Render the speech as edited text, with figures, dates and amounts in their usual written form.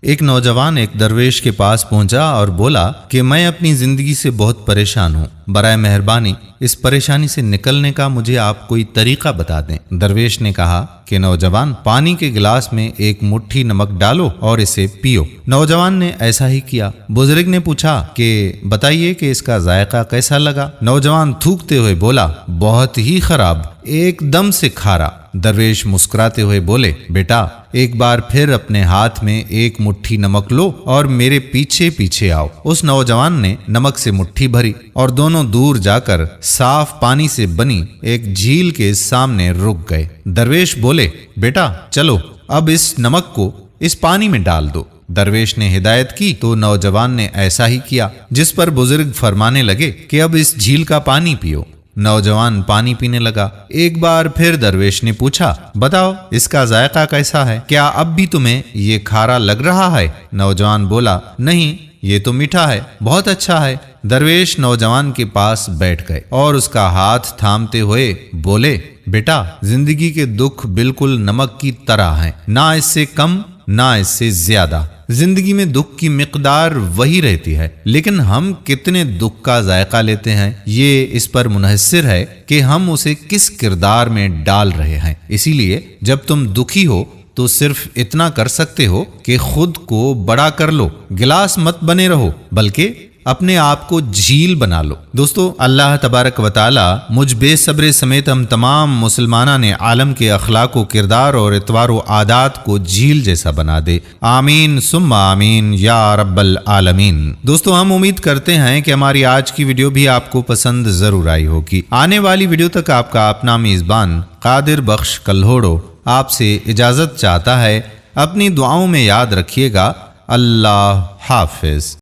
ایک نوجوان ایک درویش کے پاس پہنچا اور بولا کہ میں اپنی زندگی سے بہت پریشان ہوں، برائے مہربانی اس پریشانی سے نکلنے کا مجھے آپ کوئی طریقہ بتا دیں۔ درویش نے کہا کہ نوجوان، پانی کے گلاس میں ایک مٹھی نمک ڈالو اور اسے پیو۔ نوجوان نے ایسا ہی کیا۔ بزرگ نے پوچھا کہ بتائیے کہ اس کا ذائقہ کیسا لگا؟ نوجوان تھوکتے ہوئے بولا، بہت ہی خراب، ایک دم سے کھارا۔ درویش مسکراتے ہوئے بولے، بیٹا ایک بار پھر اپنے ہاتھ میں ایک مٹھی نمک لو اور میرے پیچھے پیچھے آؤ۔ اس نوجوان نے نمک سے مٹھی بھری اور دونوں دور جا کر صاف پانی سے بنی ایک جھیل کے سامنے رک گئے۔ درویش بولے، بیٹا چلو اب اس نمک کو اس پانی میں ڈال دو۔ درویش نے ہدایت کی تو نوجوان نے ایسا ہی کیا، جس پر بزرگ فرمانے لگے کہ اب اس جھیل کا پانی پیو۔ نوجوان پانی پینے لگا۔ ایک بار پھر درویش نے پوچھا، بتاؤ اس کا ذائقہ کیسا ہے؟ کیا اب بھی تمہیں یہ کھارا لگ رہا ہے؟ نوجوان بولا، نہیں، یہ تو میٹھا ہے، بہت اچھا ہے۔ درویش نوجوان کے پاس بیٹھ گئے اور اس کا ہاتھ تھامتے ہوئے بولے، بیٹا زندگی کے دکھ بالکل نمک کی طرح ہیں، نہ اس سے کم نہ اس سے زیادہ۔ زندگی میں دکھ کی مقدار وہی رہتی ہے، لیکن ہم کتنے دکھ کا ذائقہ لیتے ہیں یہ اس پر منحصر ہے کہ ہم اسے کس کردار میں ڈال رہے ہیں۔ اسی لیے جب تم دکھی ہو تو صرف اتنا کر سکتے ہو کہ خود کو بڑا کر لو، گلاس مت بنے رہو بلکہ اپنے آپ کو جھیل بنا لو۔ دوستو، اللہ تبارک و تعالی مجھ بے صبر سمیت ہم تمام مسلمانان عالم کے اخلاق و کردار اور اطوار و عادات کو جھیل جیسا بنا دے، آمین ثم آمین یا رب العالمین۔ دوستو، ہم امید کرتے ہیں کہ ہماری آج کی ویڈیو بھی آپ کو پسند ضرور آئی ہوگی۔ آنے والی ویڈیو تک آپ کا اپنا میزبان قادر بخش کلہوڑو آپ سے اجازت چاہتا ہے۔ اپنی دعاؤں میں یاد رکھیے گا۔ اللہ حافظ۔